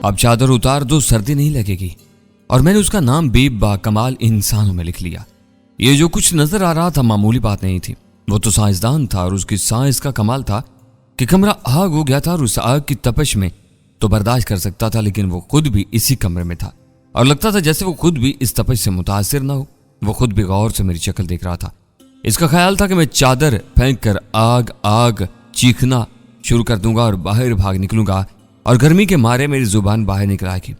اب چادر اتار دو، سردی نہیں لگے گی۔ اور میں نے اس کا نام بھی با کمال انسانوں میں لکھ لیا۔ یہ جو کچھ نظر آ رہا تھا معمولی بات نہیں تھی، وہ تو سائنسدان تھا، اور اس کی سائنس کا کمال تھا کہ کمرہ آگ ہو گیا تھا، اور اس آگ کی تپش میں تو برداشت کر سکتا تھا، لیکن وہ خود بھی اسی کمرے میں تھا، اور لگتا تھا جیسے وہ خود بھی اس تپش سے متاثر نہ ہو۔ وہ خود بھی غور سے میری شکل دیکھ رہا تھا۔ اس کا خیال تھا کہ میں چادر پھینک کر آگ آگ چیخنا شروع کر دوں گا اور باہر بھاگ نکلوں گا، اور گرمی کے مارے میری زبان باہر نکل آئے گی۔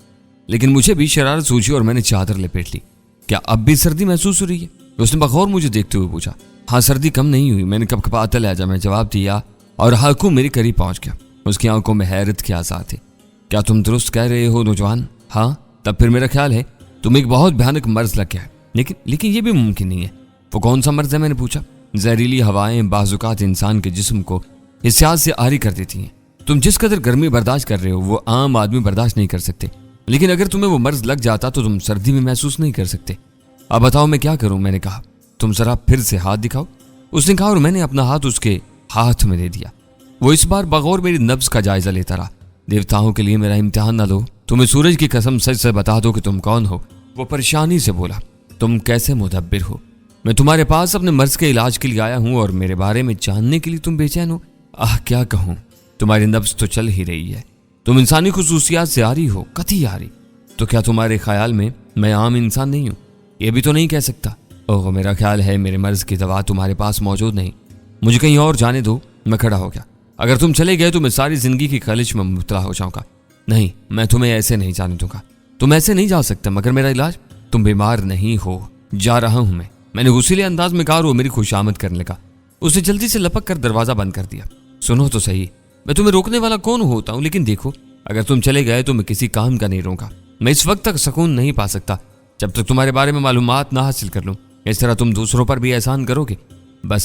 لیکن مجھے بھی شرارت سوچی اور میں نے چادر لپیٹ لی۔ کیا اب بھی سردی محسوس ہو رہی ہے؟ اس نے بغور مجھے دیکھتے ہوئے پوچھا۔ ہاں، سردی کم نہیں ہوئی، میں نے کب کپاتا لہجہ میں جواب دیا، اور ہاکو میری قریب پہنچ گیا۔ اس کی آنکھوں میں حیرت کے آثار تھے۔ کیا تم درست کہہ رہے ہو نوجوان؟ ہاں، تب پھر میرا خیال ہے تم ایک بہت بھیانک مرض لگ گیا ہے۔ لیکن یہ بھی ممکن نہیں ہے۔ وہ کون سا مرض ہے؟ میں نے پوچھا۔ زہریلی ہوائیں بعض اوقات انسان کے جسم کو حسیات سے عاری کر دیتی ہیں۔ تم جس قدر گرمی برداشت کر رہے ہو وہ عام آدمی برداشت نہیں کر سکتے، لیکن اگر تمہیں وہ مرض لگ جاتا تو تم سردی میں محسوس نہیں کر سکتے۔ اب بتاؤ میں کیا کروں؟ میں نے کہا۔ تم ذرا پھر سے ہاتھ دکھاؤ، اس نے کہا، اور میں نے اپنا ہاتھ اس کے ہاتھ میں دے دیا۔ وہ اس بار بغور میری نبض کا جائزہ لیتا رہا۔ دیوتاؤں کے لیے میرا امتحان نہ لو، تمہیں سورج کی قسم سچ سے بتا دو کہ تم کون ہو۔ وہ پریشانی سے بولا۔ تم کیسے مدبر ہو؟ میں تمہارے پاس اپنے مرض کے علاج کے لیے آیا ہوں، اور میرے بارے میں جاننے کے لیے تم بے چین ہو۔ کیا کہوں، تمہاری نبض تو چل ہی رہی ہے، تم انسانی خصوصیات سے آری ہو، قطعی آری۔ تو کیا تمہارے خیال میں عام انسان نہیں ہوں؟ یہ بھی تو نہیں کہہ سکتا۔ اوہ، میرا خیال ہے میرے مرض کی دوا تمہارے پاس موجود نہیں، مجھے کہیں اور جانے دو۔ میں کھڑا ہو گیا۔ اگر تم چلے گئے تو میں ساری زندگی کی خلش میں مبتلا ہو جاؤں گا۔ نہیں، میں تمہیں ایسے نہیں جانے دوں گا، تم ایسے نہیں جا سکتے۔ مگر میرا علاج؟ تم بیمار نہیں ہو، جا رہا ہوں میں نے غصیلے انداز میں کہا، اور وہ میری خوشامد کرنے لگا۔ اس نے جلدی سے لپک کر دروازہ بند کر دیا۔ سنو تو صحیح، میں تمہیں روکنے والا کون ہوتا ہوں، لیکن دیکھو اگر تم چلے گئے تو میں کسی کام کا نہیں رہوں گا۔ میں اس وقت تک سکون نہیں پا سکتا جب تک تمہارے بارے میں معلومات نہ حاصل کر لوں۔ اس طرح تم دوسروں پر بھی احسان کرو گے۔ بس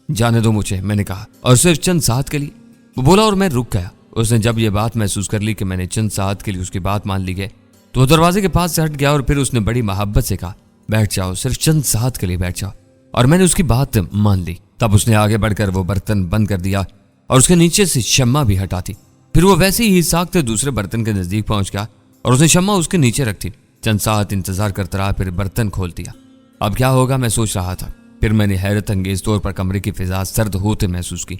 جانے دو مجھے، میں نے کہا، اور صرف چند ساعت کے لیے۔ وہ بولا اور میں رک گیا۔ اس نے جب یہ بات محسوس کر لی کہ میں نے چند ساعت کے لیے اس کی بات مان لی ہے تو وہ دروازے کے پاس سے ہٹ گیا، اور پھر اس نے بڑی محبت سے کہا، بیٹھ جاؤ، صرف چند ساعت کے لیے بیٹھ جاؤ۔ اور میں نے اس کی بات مان لی۔ تب اس نے آگے بڑھ کر وہ برتن بند کر دیا اور اس کے نیچے سے شمع بھی ہٹا دی۔ پھر وہ ویسے ہی ساکتے دوسرے برتن کے نزدیک پہنچ گیا اور اس نے شمع اس کے نیچے رکھ دی۔ چند ساعت انتظار کرتا رہا، پھر برتن کھول دیا۔ اب کیا ہوگا میں سوچ رہا تھا۔ پھر میں نے حیرت انگیز طور پر کمرے کی فضا سرد ہوتے محسوس کی۔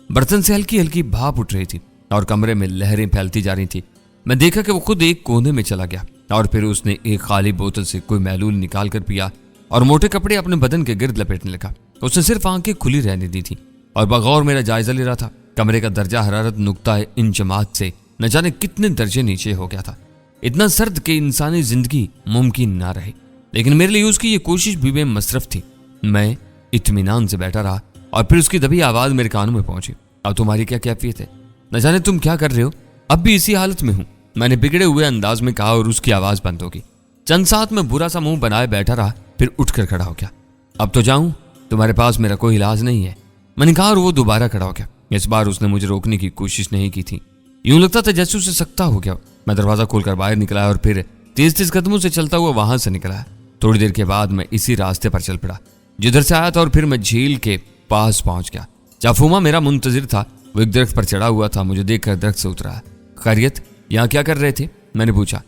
برتن سے ہلکی ہلکی بھاپ اٹھ رہی تھی اور کمرے میں لہریں پھیلتی جا رہی تھی۔ میں دیکھا کہ وہ خود ایک کونے میں چلا گیا، اور پھر اس نے ایک خالی بوتل سے کوئی محلول نکال کر پیا اور موٹے کپڑے اپنے بدن کے گرد لپیٹنے لگا۔ اس نے صرف آنکھیں کھلی رہنے دی تھی اور بغور میرا جائزہ لے رہا تھا۔ کمرے کا درجہ حرارت نقطہ انجماد سے نہ جانے کتنے درجے نیچے ہو گیا تھا، اتنا سرد کہ انسانی زندگی ممکن نہ رہے۔ لیکن میرے لیے اس کی یہ کوشش بھی بے مصرف تھی۔ میں اطمینان سے بیٹھا رہا اور پھر اس کی دبی آواز میرے کانوں میں پہنچی۔ اب تمہاری کیا کیفیت ہے؟ نہ جانے تم کیا کر رہے ہو؟ اب بھی اسی حالت میں ہوں، میں نے بگڑے ہوئے انداز میں کہا، اور اس کی آواز بند ہوگی۔ چند ساتھ میں برا سا منہ بنائے بیٹھا رہا، پھر اٹھ کر کھڑا ہو گیا۔ اب تو جاؤں؟ تمہارے پاس میرا کوئی علاج نہیں ہے، میں نے کہا، اور وہ دوبارہ کھڑا ہو گیا۔ اس بار اس نے مجھے روکنے کی کوشش نہیں کی تھی، یوں لگتا تھا جیسے اسے سکتا ہو گیا۔ میں دروازہ کھول کر باہر نکلا اور پھر تیز تیز قدموں سے چلتا ہوا وہاں سے نکلا۔ تھوڑی دیر کے بعد میں اسی راستے پر چل پڑا جدھر سے آیا تھا، اور پھر میں جھیل کے پاس پہنچ گیا۔ جافوما میرا منتظر تھا، وہ ایک درخت پر چڑھا ہوا تھا، مجھے دیکھ کر درخت سے اترا۔ خیریت، یہاں کیا کر رہے تھے؟ میں نے پوچھا۔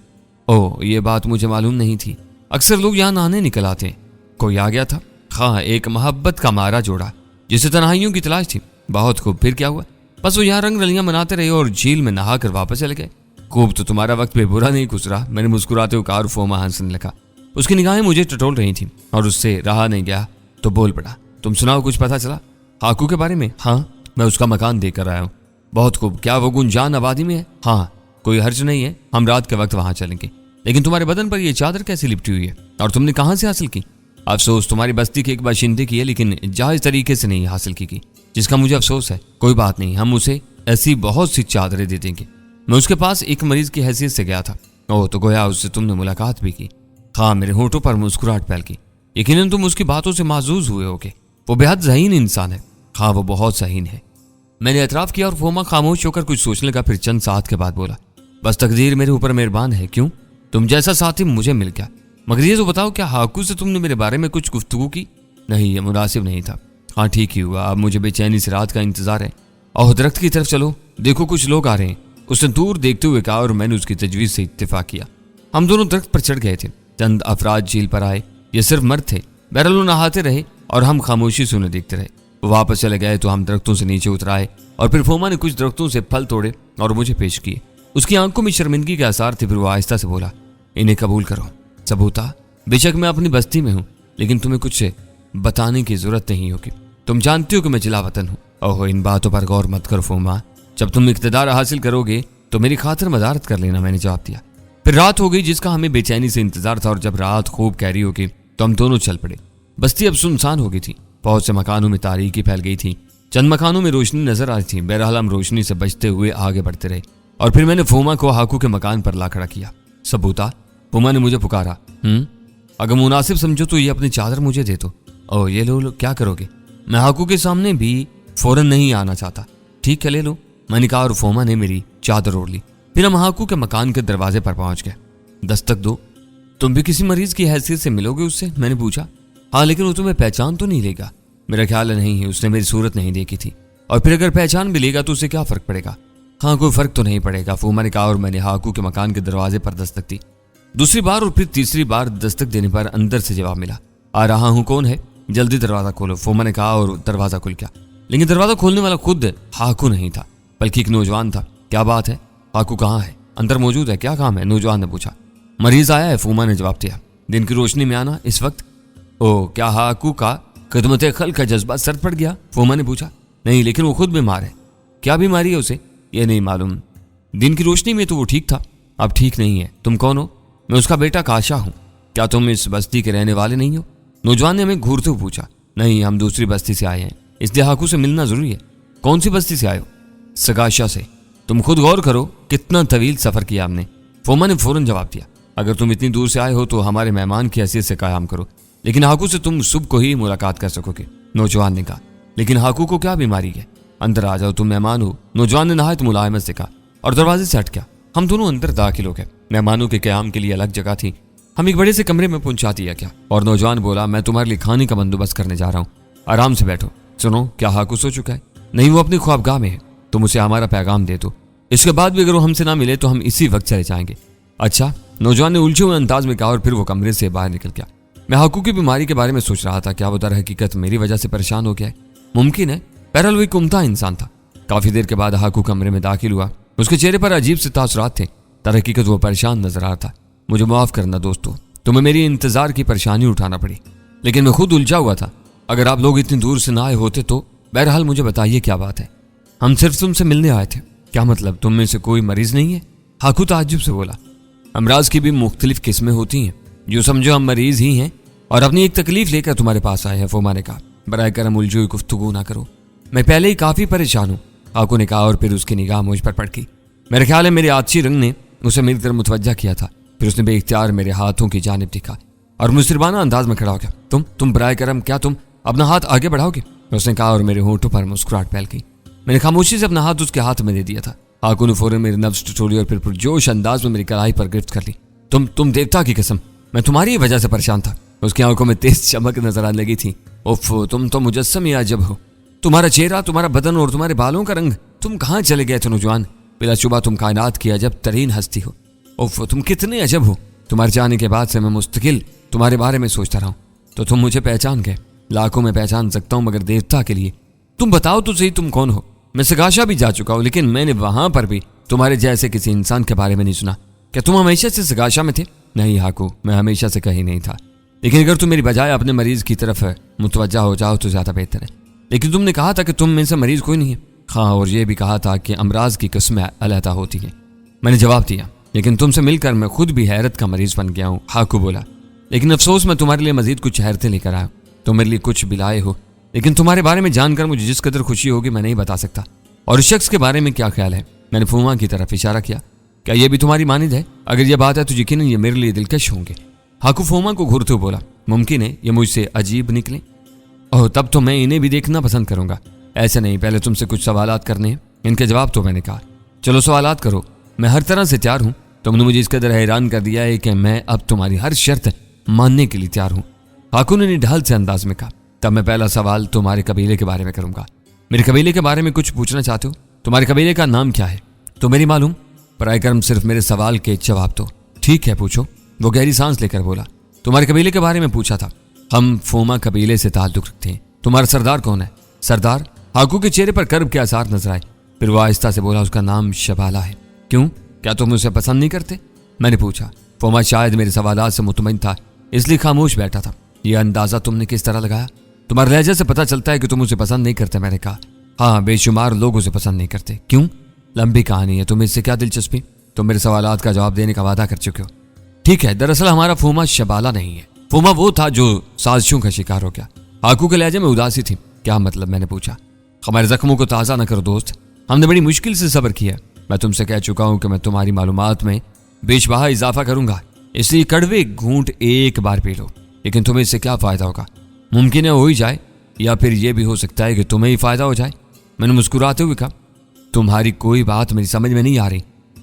اوہ، یہ بات مجھے معلوم نہیں تھی، اکثر لوگ یہاں نہانے نکل آتے ہیں۔ کوئی آ گیا تھا؟ ہاں، ایک محبت کا مارا جوڑا جسے تنہائیوں کی تلاش تھی۔ بہت خوب، پھر کیا ہوا؟ بس وہ یہاں رنگ رلیاں مناتے رہے اور جھیل میں نہا کر واپس چلے گئے۔ خوب، تو تمہارا وقت بھی برا نہیں گزرا، میں نے مسکراتے ہوئے کہا، اور فوما ہنسنے لگا۔ اس کی نگاہیں مجھے ٹٹول رہی تھیں اور اس سے رہا نہیں گیا تو بول پڑا، تم سناؤ، کچھ پتا چلا ہاکو کے بارے میں؟ ہاں، میں اس کا مکان دیکھ کر آیا ہوں۔ بہت خوب، کیا وہ گنجان آبادی میں ہے؟ ہاں، کوئی حرج نہیں ہے، ہم رات کے وقت وہاں چلیں گے۔ لیکن تمہارے بدن پر یہ چادر کیسے لپٹی ہوئی ہے اور تم نے کہاں سے حاصل کی؟ افسوس، تمہاری بستی کے ایک باشندے کی ہے، لیکن جائز طریقے سے نہیں حاصل کی، جس کا مجھے افسوس ہے۔ کوئی بات نہیں، ہم اسے ایسی بہت سی چادریں دے دیں گے۔ میں اس کے پاس ایک مریض کی حیثیت سے گیا تھا۔ اوہ، تو گویا اس سے تم نے ملاقات بھی کی؟ ہاں، میرے ہونٹوں پر مسکراہٹ پھیل گئی۔ یقیناً تم اس کی باتوں سے محظوظ ہوئے ہوگے، وہ بے حد ذہین انسان ہے۔ ہاں، وہ بہت ذہین ہے، میں نے اعتراف کیا، اور فوما خاموش ہو کر کچھ سوچنے لگا، پھر چند ساعت کے بعد بولا، بس تقدیر میرے اوپر مہربان ہے۔ کیوں؟ تم جیسا ساتھی مجھے مل گیا۔ مگر یہ تو بتاؤ، کیا ہاکو سے تم نے میرے بارے میں کچھ گفتگو کی؟ نہیں، یہ مناسب نہیں تھا۔ ہاں، ٹھیک ہی ہوا، اب مجھے بے چینی سے رات کا انتظار ہے۔ اور درخت کی طرف چلو، دیکھو کچھ لوگ آ رہے ہیں۔ اس نے دور دیکھتے ہوئے کہا اور میں نے اس کی تجویز سے اتفاق کیا۔ ہم دونوں درخت پر چڑھ گئے تھے۔ چند افراد جھیل پر آئے، یہ صرف مرد تھے۔ بہرحال وہ نہاتے رہے اور ہم خاموشی سے انہیں دیکھتے رہے۔ وہ واپس چلے گئے تو ہم درختوں سے نیچے اتر آئے اور پھر فوما نے کچھ درختوں سے پھل توڑے اور مجھے پیش کیے۔ اس کی آنکھوں میں شرمندگی کے آثار تھے۔ پھر وہ آہستہ سے بولا، انہیں قبول کرو سبوتا، بے شک میں اپنی بستی میں ہوں، لیکن تمہیں کچھ بتانے کی ضرورت نہیں ہوگی۔ تم جانتی ہو کہ میں جلا وطن ہوں۔ اوہ، ان باتوں پر غور مت کرو فوما، جب تم اقتدار حاصل کرو گے تو میری خاطر مدارت کر لینا، میں نے جواب دیا۔ پھر رات ہو گئی جس کا ہمیں بے چینی سے انتظار تھا، اور جب رات خوب گہری ہو گئی تو ہم دونوں چل پڑے۔ بستی اب سنسان ہو گئی تھی، بہت سے مکانوں میں تاریکی پھیل گئی تھی، چند مکانوں میں روشنی نظر آ رہی تھی۔ بہرحال ہم روشنی سے بچتے ہوئے آگے بڑھتے رہے اور پھر میں نے فوما کو ہاکو کے مکان پر لا کھڑا کیا۔ سبوتا، فوما نے مجھے پکارا۔ اگر مناسب سمجھو تو یہ اپنی چادر مجھے دے دو۔ او، یہ لو، کیا کرو گے؟ میں ہاکو کے سامنے بھی فوراً نہیں آنا چاہتا۔ ٹھیک ہے، لے لو، میں نے کہا اور فوما نے میری چادر اوڑھ لی۔ پھر ہم ہاکو کے مکان کے دروازے پر پہنچ گئے۔ دستک دو۔ تم بھی کسی مریض کی حیثیت سے ملو گے اس سے؟ میں نے پوچھا۔ ہاں، لیکن وہ تمہیں پہچان تو نہیں لے گا؟ میرا خیال نہیں ہے، اس نے میری صورت نہیں دیکھی تھی، اور پھر اگر پہچان بھی لے گا تو اسے کیا فرق پڑے گا؟ ہاں، کوئی فرق تو نہیں پڑے گا، فوما نے کہا اور میں نے ہاکو کے مکان کے دروازے پر دستک دی۔ دوسری بار اور پھر تیسری بار دستک دینے پر اندر سے جواب ملا، آ رہا ہوں، کون ہے؟ جلدی دروازہ کھولو، فوما نے کہا اور دروازہ کھل گیا۔ لیکن دروازہ کھولنے والا خود ہاکو نہیں تھا بلکہ ایک نوجوان تھا۔ کیا بات ہے؟ ہاکو کہاں ہے؟ اندر موجود ہے، کیا کام ہے؟ نوجوان نے پوچھا۔ مریض آیا ہے، فوما نے جواب دیا۔ دن کی روشنی میں آنا اس وقت؟ او، کیا ہاکو کا خدمت خلق کا جذبہ سرد پڑ گیا؟ فوما نے پوچھا۔ نہیں، لیکن وہ خود بیمار ہے۔ کیا بیماری ہے اسے؟ یہ نہیں معلوم، دن کی روشنی میں تو وہ ٹھیک تھا، اب ٹھیک نہیں ہے۔ تم کون ہو؟ میں اس کا بیٹا کاشا ہوں۔ کیا تم اس بستی کے رہنے والے نہیں ہو؟ نوجوان نے ہمیں گھورتے ہوئے پوچھا۔ نہیں، ہم دوسری بستی سے آئے ہیں، اس لیے ہاکو سے ملنا ضروری ہے۔ کون سی بستی سے آئے ہو؟ سگاشا سے۔ تم خود غور کرو کتنا طویل سفر کیا ہم نے۔ فوما نے فوراً جواب دیا۔ اگر تم اتنی دور سے آئے ہو تو ہمارے مہمان کی حیثیت سے قیام کرو، لیکن ہاکو سے تم صبح کو ہی ملاقات کر سکو گے۔ نوجوان نے کہا۔ لیکن ہاکو کو کیا بیماری ہے؟ اندر آ جاؤ، تم مہمان ہو، نوجوان نے نہایت ملائمت سے کہا اور دروازے سے ہٹ گیا۔ ہم دونوں اندر داخل ہو گئے۔ مہمانوں کے قیام کے لیے الگ جگہ تھی، ہم ایک بڑے سے کمرے میں پہنچا دیا گیا اور نوجوان بولا، میں تمہارے لیے کھانے کا بندوبست کرنے جا رہا ہوں، آرام سے بیٹھو۔ سنو، کیا ہاکو سو چکا ہے؟ نہیں، وہ اپنی خوابگاہ میں ہے، تم اسے ہمارا پیغام دے دو، اس کے بعد بھی اگر وہ ہم سے نہ ملے تو ہم اسی وقت چلے جائیں گے۔ اچھا، نوجوان نے الجھے ہوئے انداز میں کہا اور پھر وہ کمرے سے باہر نکل گیا۔ میں ہاکو کی بیماری کے بارے میں سوچ رہا تھا، کیا وہ در حقیقت میری وجہ سے پریشان ہو گیا ہے؟ ممکن ہے، بہرحال وہ ایک عمدہ انسان تھا۔ کافی دیر کے بعد ہاکو کمرے میں داخل ہوا، اس کے چہرے پر عجیب سے تاثرات تھے، در حقیقت وہ پریشان نظر آ رہا تھا۔ مجھے معاف کرنا دوستو، تمہیں میری انتظار کی پریشانی اٹھانا پڑی، لیکن میں خود الجھا ہوا تھا۔ اگر آپ لوگ اتنی دور سے نہ آئے ہوتے تو بہرحال مجھے بتائیے کیا بات ہے؟ ہم صرف تم سے ملنے آئے تھے۔ کیا مطلب؟ تم میں سے کوئی مریض نہیں ہے؟ ہاکو تعجب سے بولا۔ امراض کی بھی مختلف قسمیں ہوتی ہیں، جو سمجھو ہم مریض ہی ہیں اور اپنی ایک تکلیف لے کر تمہارے پاس آئے ہیں، فوما نے کہا۔ برائے کرم الجھوئی گفتگو نہ کرو، میں پہلے ہی کافی پریشان ہوں، ہاکو نے کہا اور پھر اس کی نگاہ مجھ پر پڑ گئی۔ میرے خیال ہے میرے آتشی رنگ نے اسے میری طرف متوجہ کیا تھا، پھر اس نے بے اختیار میرے ہاتھوں کی جانب دکھا اور مصربانہ انداز میں کھڑا ہو گیا۔ تم برائے کرم، کیا تم اپنا ہاتھ آگے بڑھاؤ گے؟ اس نے کہا اور میرے ہونٹوں پر مسکراہٹ پھیل گئی۔ میں نے خاموشی سے اپنا ہاتھ اس کے ہاتھ میں دے دیا تھا۔ ہاکو نے فوراً میری نبض ٹٹولی اور پھر پرجوش انداز میں میری کلائی پر گرفت کر لی۔ تم دیوتا کی قسم، میں تمہاری وجہ سے پریشان تھا۔ اس کی آنکھوں میں تیز چمک نظر آنے لگی تھی۔ اوف، تم تو مجسم ہی عجب ہو، تمہارا چہرہ، تمہارا بدن اور تمہارے بالوں کا رنگ، تم کہاں چلے گئے تھے نوجوان؟ بلا شبہ تم کائنات کی عجب ترین ہستی ہو۔ اوف، تم کتنے عجب ہو، تمہارے جانے کے بعد سے میں مستقل تمہارے بارے میں سوچتا رہا ہوں، تو تم مجھے پہچان گئے؟ لاکھوں میں پہچان سکتا ہوں مگر دیوتا کے لیے تم بتاؤ تو صحیح، تم کون ہو؟ میں سگاشا بھی جا چکا ہوں، لیکن میں نے وہاں پر بھی تمہارے جیسے کسی انسان کے بارے میں نہیں سنا۔ کیا تم ہمیشہ سے سگاشا میں تھے؟ نہیں ہاکو، میں ہمیشہ سے کہیں نہیں تھا، لیکن اگر تم میری بجائے اپنے مریض کی طرف متوجہ ہو جاؤ تو زیادہ بہتر ہے۔ لیکن تم نے کہا تھا کہ تم میں سے مریض کوئی نہیں ہے۔ ہاں، اور یہ بھی کہا تھا کہ امراض کی قسمیں علیحدہ ہوتی ہیں۔ میں نے جواب دیا، لیکن تم سے مل کر میں خود بھی حیرت کا مریض بن گیا ہوں۔ ہاکو بولا، لیکن افسوس میں تمہارے لیے مزید کچھ حیرتیں لے کر آیا ہوں۔ تم میرے لیے کچھ بھی لائے ہو، لیکن تمہارے بارے میں جان کر مجھے جس قدر خوشی ہوگی میں نہیں بتا سکتا۔ اور اس شخص کے بارے میں کیا خیال ہے؟ میں نے فوما کی طرف اشارہ کیا۔ کیا یہ بھی تمہاری مانند ہے؟ اگر یہ بات ہے تو یقیناً یہ میرے لیے دلکش ہوں گے۔ ہاکو فوما کو گھورتے ہوئے بولا، ممکن ہے یہ مجھ سے عجیب نکلیں، اوہ تب تو میں انہیں بھی دیکھنا پسند کروں گا۔ ایسے نہیں، پہلے تم سے کچھ سوالات کرنے ہیں، ان کے جواب تو میں نے کہا۔ چلو سوالات کرو، میں ہر طرح سے تیار ہوں۔ تم نے مجھے اس قدر حیران کر دیا ہے کہ میں اب تمہاری ہر شرط ماننے کے لیے تیار ہوں، ہاکو نے ڈھال سے انداز میں کہا۔ تب میں پہلا سوال تمہارے قبیلے کے بارے میں کروں گا۔ میرے قبیلے کے بارے میں کچھ پوچھنا چاہتے ہو؟ تمہارے قبیلے کا نام کیا ہے؟ تو میری معلوم برائے کرم صرف میرے سوال کے جواب دو۔ ٹھیک ہے پوچھو، وہ گہری سانس لے کر بولا۔ تمہارے قبیلے کے بارے میں پوچھا تھا۔ ہم فوما قبیلے سے تعلق رکھتے ہیں۔ تمہارا سردار کون ہے؟ سردار؟ ہاکو کے چہرے پر کرب کے آثار نظر آئے، پھر وہ آہستہ سے بولا، اس کا نام شبالہ ہے۔ کیوں؟ کیا تم اسے پسند نہیں کرتے؟ میں نے پوچھا۔ فوما شاید میرے سوالات سے مطمئن تھا، اس لیے خاموش بیٹھا تھا۔ یہ اندازہ تم نے کس طرح لگایا؟ تمہارے لہجے سے پتہ چلتا ہے کہ تم اسے پسند نہیں کرتے۔ میں نے کہا، ہاں بے شمار لوگ اسے پسند نہیں کرتے۔ کیوں؟ لمبی کہانی ہے، تمہیں اس سے کیا دلچسپی؟ تم میرے سوالات کا جواب دینے کا وعدہ کر چکے ہو۔ ٹھیک ہے، دراصل ہمارا فوما شبالہ نہیں ہے۔ فوما وہ تھا جو سازشوں کا شکار ہو گیا۔ ہاکو کے لہجے میں اداسی تھی۔ کیا مطلب؟ میں نے پوچھا۔ ہمارے زخموں کو تازہ نہ کرو دوست، ہم نے بڑی مشکل سے صبر کیا۔ میں تم سے کہہ چکا ہوں کہ میں تمہاری معلومات میں بیش بہا اضافہ کروں گا، اس لیے کڑوے گھونٹ ایک بار پی لو۔ لیکن تمہیں اس سے کیا فائدہ ہوگا؟ ممکن ہے ہو ہی جائے، یا پھر یہ بھی ہو سکتا ہے کہ تمہیں ہی فائدہ ہو جائے۔ میں نے مسکراتے ہوئے کہا، تمہاری کوئی بات میری سمجھ میں نہیں آ رہی۔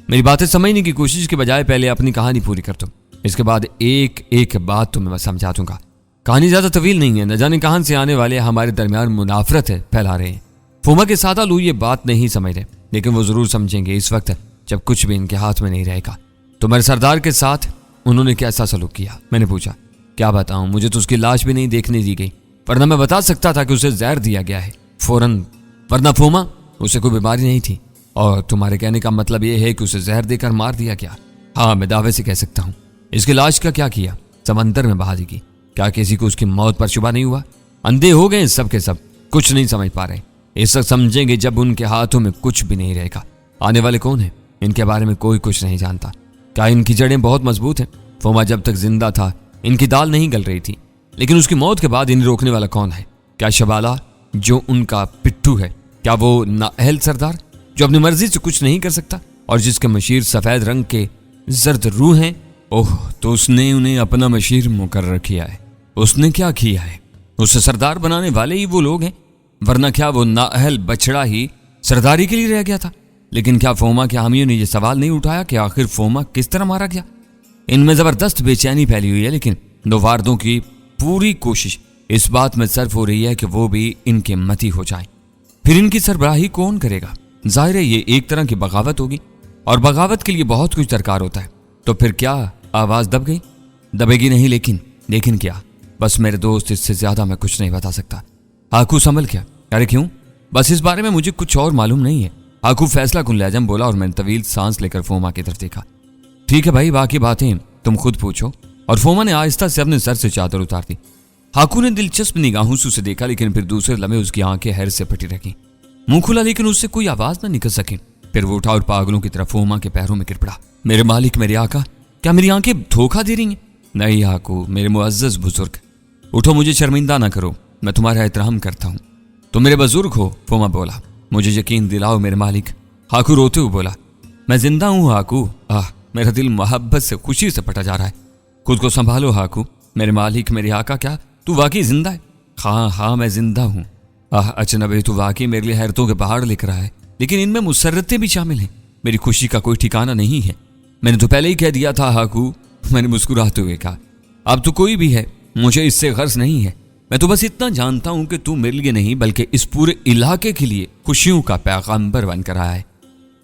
میری باتیں سمجھنے کی کوشش کے بجائے پہلے اپنی کہانی پوری کر دو، اس کے بعد ایک ایک بات تمہیں میں سمجھا دوں گا۔ کہانی زیادہ طویل نہیں ہے، نہ جانے کہاں سے آنے والے ہمارے درمیان منافرت ہے پھیلا رہے ہیں۔ فوما کے سادہ لوگ یہ بات نہیں سمجھ رہے، لیکن وہ ضرور سمجھیں گے اس وقت جب کچھ بھی ان کے ہاتھ میں نہیں رہے گا۔ تمہارے سردار کے ساتھ انہوں نے کیسا سلوک کیا؟ میں نے پوچھا۔ کیا بتاؤں، مجھے تو اس کی لاش بھی نہیں دیکھنے دی گئی، ورنہ میں بتا سکتا تھا کہ اسے زہر دیا گیا ہے فوراً، ورنہ فوما اسے کوئی بیماری نہیں تھی۔ اور تمہارے کہنے کا مطلب یہ ہے کہ اسے زہر دے کر مار دیا گیا؟ ہاں، میں دعوے سے کہہ سکتا ہوں۔ اس کی لاش کا کیا کیا؟ سمندر میں بہا دی گئی۔ کیا کسی کو اس کی موت پر شبہ نہیں ہوا؟ اندھے ہو گئے سب کے سب، کچھ نہیں سمجھ پا رہے۔ اس وقت سمجھیں گے جب ان کے ہاتھوں میں کچھ بھی نہیں رہے گا۔ آنے والے کون ہیں؟ ان کے بارے میں کوئی کچھ نہیں جانتا۔ کیا ان کی جڑیں بہت مضبوط ہیں؟ فوما جب تک زندہ تھا ان کی دال نہیں گل رہی تھی، لیکن اس کی موت کے بعد انہیں روکنے والا کون ہے؟ کیا شبالہ جو ان کا پٹھو ہے؟ کیا وہ نااہل سردار جو اپنی مرضی سے کچھ نہیں کر سکتا اور جس کے مشیر سفید رنگ کے زرد روح ہیں؟ اوہ، تو اس نے انہیں اپنا مشیر مقرر کیا ہے۔ اس نے کیا کیا ہے؟ اسے سردار بنانے والے ہی وہ لوگ ہیں، ورنہ کیا وہ نااہل بچڑا ہی سرداری کے لیے رہ گیا تھا؟ لیکن کیا فوما کے حامیوں نے یہ سوال نہیں اٹھایا کہ آخر فوما کس طرح مارا گیا؟ ان میں زبردست بے چینی پھیلی ہوئی ہے، لیکن نواردوں کی پوری کوشش اس بات میں صرف ہو رہی ہے کہ وہ بھی ان کے متی ہو جائیں۔ پھر ان کی سربراہی کون کرے گا؟ ظاہر ہے یہ ایک طرح کی بغاوت ہوگی، اور بغاوت کے لیے بہت کچھ درکار ہوتا ہے۔ تو پھر کیا آواز دب گئی؟ دبے گی نہیں، لیکن کیا؟ بس میرے دوست، اس سے زیادہ میں کچھ نہیں بتا سکتا۔ ہاکو سنبھل کیا؟ ارے کیوں؟ بس اس بارے میں مجھے کچھ اور معلوم نہیں ہے، ہاکو فیصلہ کن لہجہ میں بولا، اور میں نے طویل سانس لے کر فوما کی طرف دیکھا۔ ٹھیک ہے بھائی، باقی باتیں تم خود پوچھو۔ اور فوما نے آہستہ سے اپنے سر سے چادر اتار دی۔ ہاکو نے دلچسپ نگاہوں سے اسے دیکھا، لیکن پھر دوسرے لمحے اس کی آنکھیں حیرت سے پھٹی رکھیں۔ منہ کھلا لیکن اس سے کوئی آواز نہ نکل سکی۔ پھر وہ اٹھا اور پاگلوں کی طرف فوما کے پیروں میں گر پڑا۔ میرے مالک، میرے آقا، کیا میری آنکھیں دھوکہ دے رہی ہیں؟ نہیں ہاکو، میرے معزز بزرگ، اٹھو، مجھے شرمندہ نہ کرو، میں تمہارا احترام کرتا ہوں۔ تم میرے بزرگ ہو، فوما بولا۔ مجھے یقین دلاؤ میرے مالک، ہاکو روتے ہوئے بولا۔ میں زندہ ہوں ہاکو، میرا دل محبت سے خوشی سے پھٹا جا رہا ہے۔ خود کو سنبھالو ہاکو، میرے مالک، میرے آقا، کیا تو واقعی زندہ ہے؟ ہاں میں زندہ ہوں۔ اجنبی، تو واقعی میرے لیے حیرتوں کے پہاڑ لکھ رہا ہے، لیکن ان میں مسرتیں بھی شامل ہیں۔ میری خوشی کا کوئی ٹھکانہ نہیں ہے۔ میں نے تو پہلے ہی کہہ دیا تھا ہاکو، میں نے مسکراتے ہوئے کہا۔ اب تو کوئی بھی ہے، مجھے اس سے غرض نہیں ہے۔ میں تو بس اتنا جانتا ہوں کہ تو میرے لیے نہیں بلکہ اس پورے علاقے کے لیے خوشیوں کا پیغامبر بن کر آیا ہے۔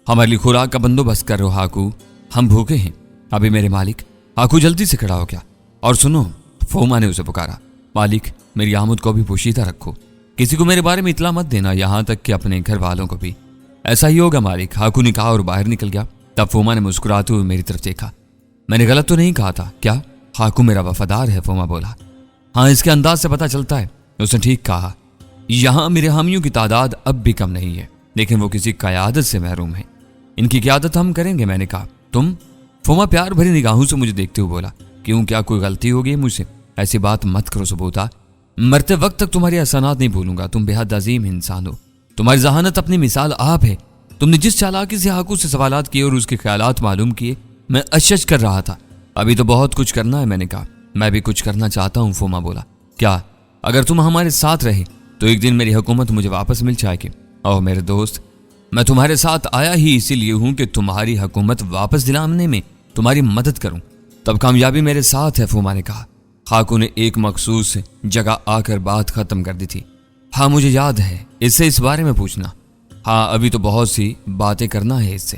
ہمارے لیے خوراک کا بندوبست کرو ہاکو، ہم بھوکے ہیں۔ ابھی میرے مالک، ہاکو جلدی سے کھڑا ہو گیا۔ اور سنو، فوما نے اسے پکارا، مالک، میری آمد کو بھی پوشیدہ رکھو، کسی کو میرے بارے میں اطلاع مت دینا، یہاں تک کہ اپنے گھر والوں کو بھی۔ ایسا ہی ہوگا مالک، ہاکو نے کہا اور باہر نکل گیا۔ تب فوما نے مسکراتے ہوئے میری طرف دیکھا۔ میں نے غلط تو نہیں کہا تھا کیا؟ ہاکو میرا وفادار ہے، فوما بولا۔ ہاں، اس کے انداز سے پتہ چلتا ہے۔ اس نے ٹھیک کہا، یہاں میرے حامیوں کی تعداد اب بھی کم نہیں ہے، لیکن وہ کسی قیادت سے محروم ہیں۔ ان کی قیادت ہم کریں گے، میں نے کہا۔ تم؟ فوما پیار بھری نگاہوں سے مجھے دیکھتے ہوئے بولا۔ کیوں، کیا کوئی غلطی ہو گئی مجھ سے؟ ایسی بات مت کرو ثبوتا، مرتے وقت تک تمہاری احسانات نہیں بھولوں گا۔ تم بے حد عظیم انسان ہو، تمہاری ذہانت اپنی مثال آپ ہے۔ تم نے جس چالاکی سے ہاکو سے سوالات کیے اور اس کے خیالات معلوم کیے، میں اشش کر رہا تھا۔ ابھی تو بہت کچھ کرنا ہے، میں نے کہا۔ میں بھی کچھ کرنا چاہتا ہوں، فوما بولا۔ کیا؟ اگر تم ہمارے ساتھ رہے تو ایک دن میری حکومت مجھے واپس مل جائے گی۔ اوہ میرے دوست، میں تمہارے ساتھ آیا ہی اسی لیے ہوں کہ تمہاری حکومت واپس دلانے میں تمہاری مدد کروں۔ تب کامیابی میرے ساتھ ہے، فوما نے کہا۔ ہاکو نے ایک مخصوص جگہ آ کر بات ختم کر دی تھی۔ ہاں مجھے یاد ہے، اس سے اس بارے میں پوچھنا۔ ہاں، ابھی تو بہت سی باتیں کرنا ہے اس سے۔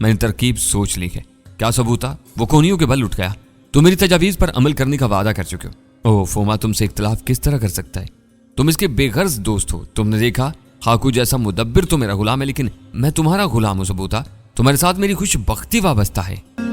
میں نے ترکیب سوچ لی ہے۔ کیا ثبوت تھا؟ وہ کونیوں کے بل اٹھ گیا۔ تم میری تجاویز پر عمل کرنے کا وعدہ کر چکے ہو۔ اوہ فوما تم سے اختلاف کس طرح کر سکتا ہے؟ تم اس کے بے غرض دوست ہو۔ تم نے دیکھا خاکو جیسا مدبر تو میرا غلام ہے، لیکن میں تمہارا غلام ہوں ثبوتا۔ تمہارے ساتھ میری خوش بختی وابستہ ہے۔